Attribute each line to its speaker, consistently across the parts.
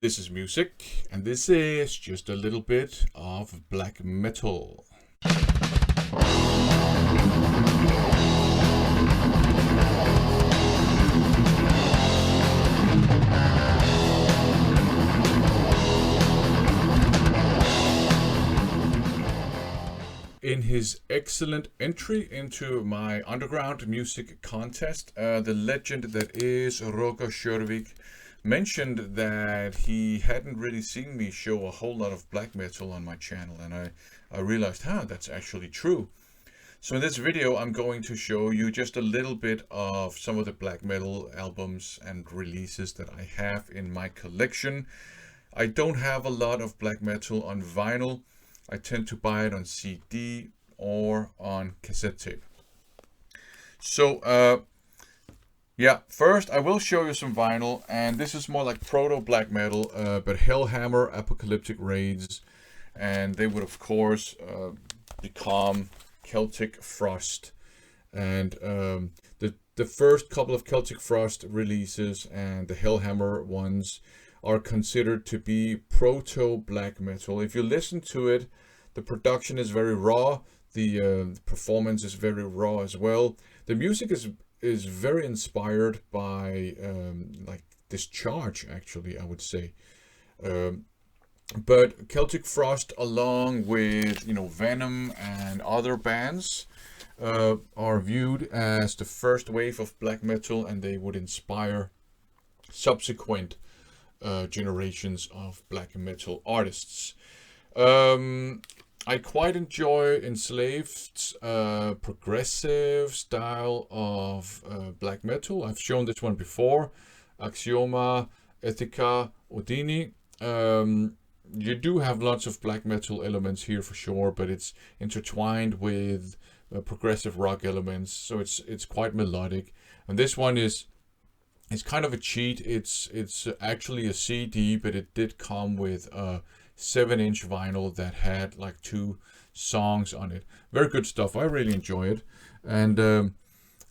Speaker 1: This is music, and this is just a little bit of black metal. In his excellent entry into my underground music contest, the legend that is Roger Kjørvik mentioned that he hadn't really seen me show a whole lot of black metal on my channel, and I realized, that's actually true. So in this video, I'm going to show you just a little bit of some of the black metal albums and releases that I have in my collection. I don't have a lot of black metal on vinyl. I tend to buy it on CD or on cassette tape. So, first I will show you some vinyl, and this is more like proto black metal, but Hellhammer, Apocalyptic Raids, and they would of course become Celtic Frost. And the first couple of Celtic Frost releases and the Hellhammer ones are considered to be proto black metal. If you listen to it, the production is very raw. The performance is very raw as well. The music is very inspired by like Discharge, actually, I would say. But Celtic Frost, along with Venom and other bands, are viewed as the first wave of black metal, and they would inspire subsequent generations of black metal artists. I quite enjoy Enslaved's progressive style of black metal. I've shown this one before. Axioma, Ethica, Odini. You do have lots of black metal elements here for sure, but it's intertwined with progressive rock elements, so it's quite melodic. And this one is kind of a cheat. It's actually a CD, but it did come with a 7-inch vinyl that had like 2 songs on it. Very good stuff. I really enjoy it. And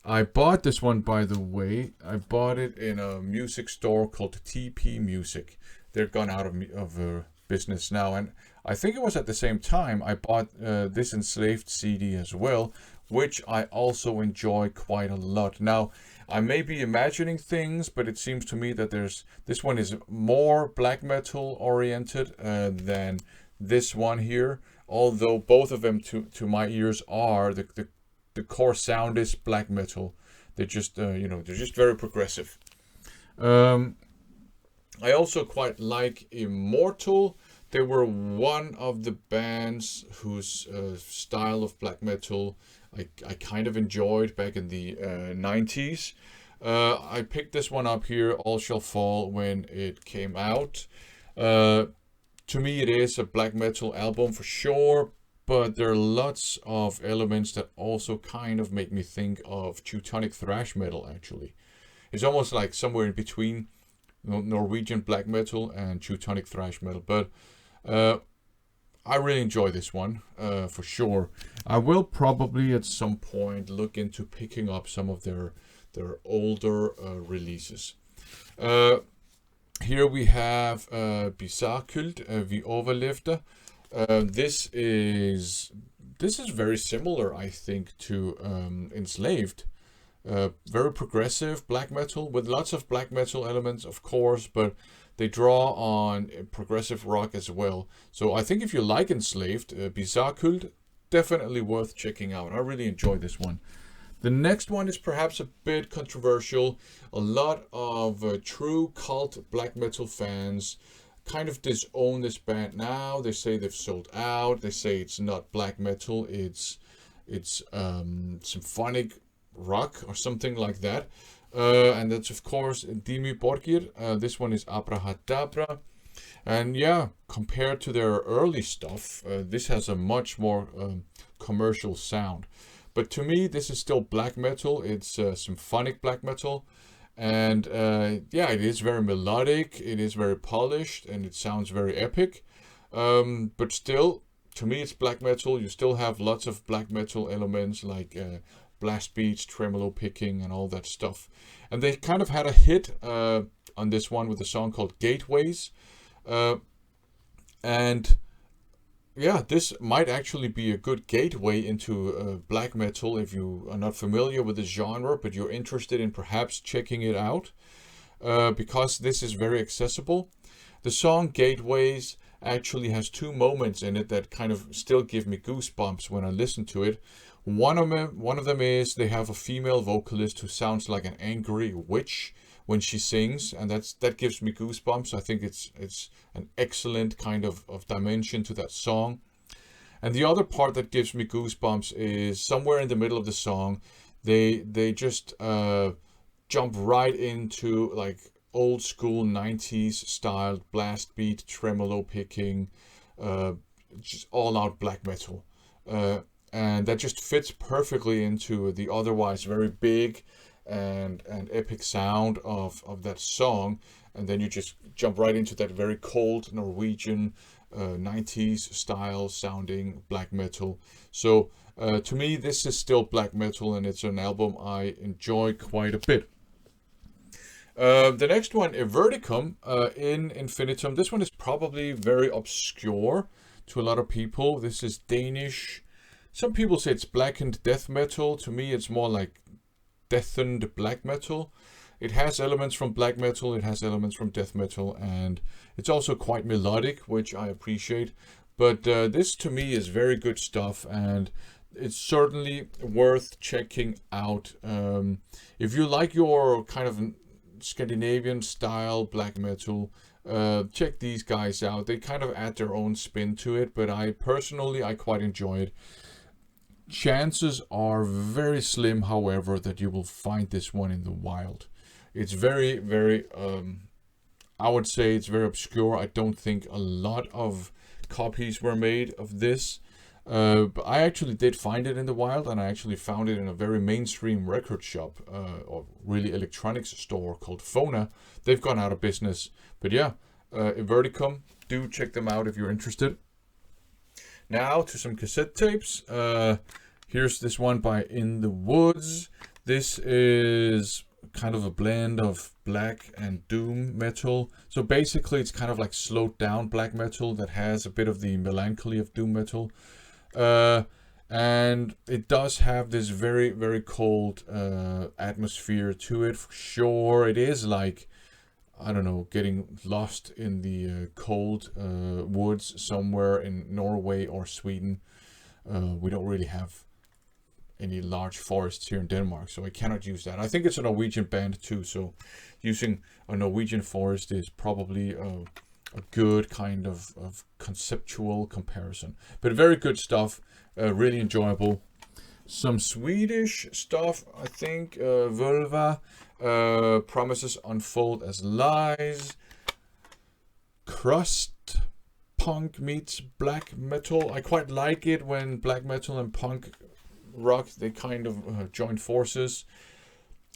Speaker 1: I bought this one, by the way. I bought it in a music store called TP Music. They're gone out of business now, and I think it was at the same time I bought this Enslaved CD as well, which I also enjoy quite a lot. Now, I may be imagining things, but it seems to me that this one is more black metal oriented than this one here, although both of them to my ears are the core sound is black metal. They're just they're just very progressive. I also quite like Immortal. They were one of the bands whose style of black metal I kind of enjoyed back in the 90s. I picked this one up here, All Shall Fall, when it came out. To me, it is a black metal album for sure, but there are lots of elements that also kind of make me think of Teutonic thrash metal, actually. It's almost like somewhere in between Norwegian black metal and Teutonic thrash metal, but I really enjoy this one for sure. I will probably at some point look into picking up some of their older releases. Here we have Bizarre Cult, Vi Overlevde. This is very similar, I think, to Enslaved. Very progressive black metal with lots of black metal elements, of course, but they draw on progressive rock as well. So I think if you like Enslaved, Bizarre Cult, definitely worth checking out. I really enjoyed this one. The next one is perhaps a bit controversial. A lot of true cult black metal fans kind of disown this band now. They say they've sold out. They say it's not black metal. It's symphonic rock or something like that. And that's of course Dimi Borgir. This one is Abrahadabra. And yeah, compared to their early stuff, this has a much more commercial sound. But to me, this is still black metal. It's symphonic black metal. And it is very melodic. It is very polished, and it sounds very epic. But still, to me, it's black metal. You still have lots of black metal elements like blast beats, tremolo picking, and all that stuff. And they kind of had a hit on this one with a song called Gateways. And yeah, this might actually be a good gateway into black metal if you are not familiar with this genre, but you're interested in perhaps checking it out, because this is very accessible. The song Gateways actually has two moments in it that kind of still give me goosebumps when I listen to it. One of them is they have a female vocalist who sounds like an angry witch when she sings, and that gives me goosebumps. I think it's an excellent kind of dimension to that song. And the other part that gives me goosebumps is somewhere in the middle of the song, they just jump right into like old school 90s style blast beat, tremolo picking, just all out black metal. And that just fits perfectly into the otherwise very big and epic sound of that song. And then you just jump right into that very cold Norwegian 90s style sounding black metal. So to me, this is still black metal, and it's an album I enjoy quite a bit. The next one, Everticum, in Infinitum. This one is probably very obscure to a lot of people. This is Danish. Some people say it's blackened death metal. To me, it's more like deathened black metal. It has elements from black metal, it has elements from death metal, and it's also quite melodic, which I appreciate. But this to me is very good stuff, and it's certainly worth checking out. If you like your kind of Scandinavian style black metal, check these guys out. They kind of add their own spin to it, but I quite enjoy it. Chances are very slim, however, that you will find this one in the wild. It's very, very, I would say it's very obscure. I don't think a lot of copies were made of this. But I actually did find it in the wild, and I actually found it in a very mainstream record shop, or really electronics store called Fona. They've gone out of business. But yeah, Everticum, do check them out if you're interested. Now to some cassette tapes. Here's this one by In the Woods. This is kind of a blend of black and doom metal. So basically it's kind of like slowed down black metal that has a bit of the melancholy of doom metal. And it does have this very, very cold atmosphere to it, for sure. It is like, I don't know, getting lost in the cold woods somewhere in Norway or Sweden. We don't really have any large forests here in Denmark, so I cannot use that. I think it's a Norwegian band too, so using a Norwegian forest is probably a good kind of conceptual comparison. But very good stuff, really enjoyable. Some Swedish stuff, I think, Völva, Promises Unfold as Lies, Crust punk meets black metal. I quite like it when black metal and punk rock, they kind of join forces.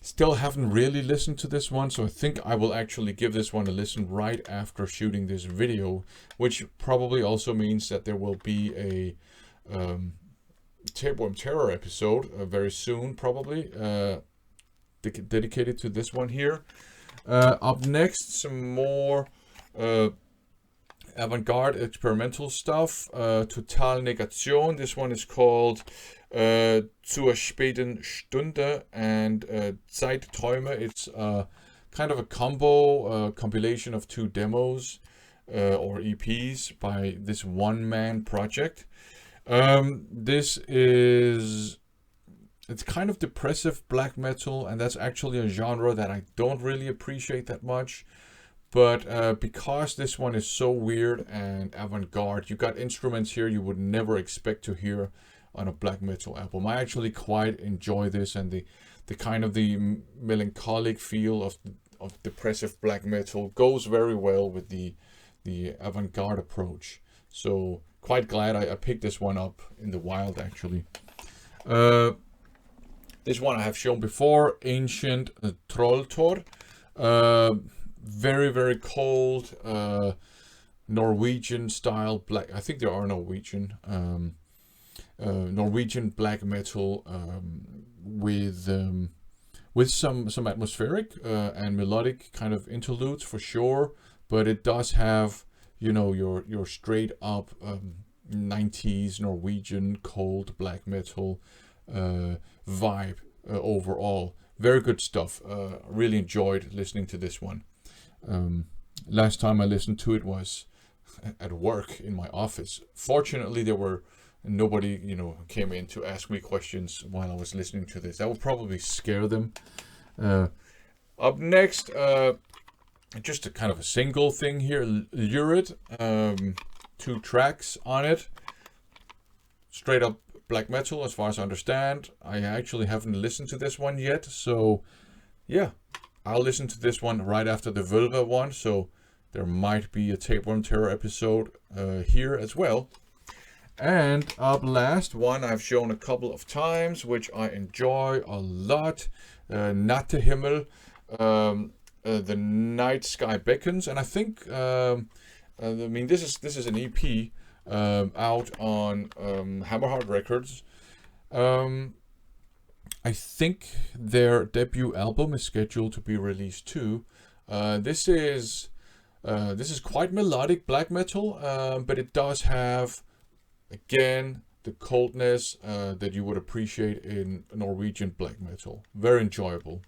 Speaker 1: Still haven't really listened to this one, so I think I will actually give this one a listen right after shooting this video, which probably also means that there will be a Tapeworm Terror episode very soon, probably dedicated to this one here. Up next, some more avant-garde experimental stuff. Total Negation. This one is called Zur späten Stunde and Zeitträume. It's kind of a combo compilation of two demos or EPs by this one-man project. This is, it's kind of depressive black metal, and that's actually a genre that I don't really appreciate that much. But because this one is so weird and avant-garde, you got instruments here you would never expect to hear on a black metal album. I actually quite enjoy this, and the kind of the melancholic feel of depressive black metal goes very well with the avant-garde approach. So quite glad I picked this one up in the wild, actually. This one I have shown before, Ancient Trolltor. Very, very cold Norwegian style black. I think there are Norwegian black metal with some atmospheric and melodic kind of interludes for sure, but it does have you know, your straight up 90s Norwegian cold black metal vibe overall. Very good stuff. Really enjoyed listening to this one. Last time I listened to it was at work in my office. Fortunately, there were nobody, you know, came in to ask me questions while I was listening to this. That would probably scare them. Up next, just a kind of a single thing here, Lurid, 2 tracks on it. Straight up black metal as far as I understand. I actually haven't listened to this one yet, so yeah, I'll listen to this one right after the Vulva one, so there might be a Tapeworm Terror episode here as well. And up last, one I've shown a couple of times, which I enjoy a lot, Nattehimmel, The Night Sky Beckons, and I think, I mean, this is an EP out on Hammerheart Records. I think their debut album is scheduled to be released too. This is quite melodic black metal, but it does have, again, the coldness that you would appreciate in Norwegian black metal. Very enjoyable.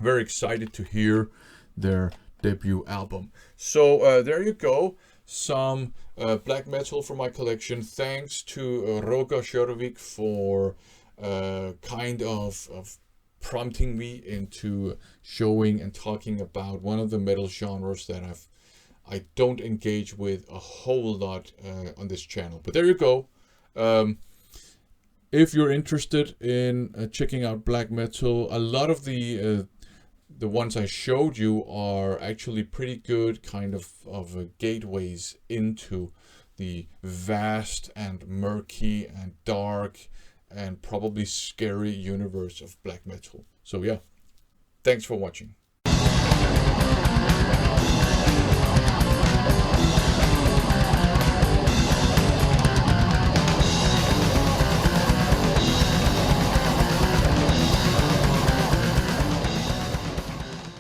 Speaker 1: Very excited to hear their debut album. So there you go. Some black metal from my collection. Thanks to Roger Kjørvik for kind of prompting me into showing and talking about one of the metal genres that I don't engage with a whole lot on this channel. But there you go. If you're interested in checking out black metal, a lot of the ones I showed you are actually pretty good kind of gateways into the vast and murky and dark and probably scary universe of black metal. So yeah, thanks for watching.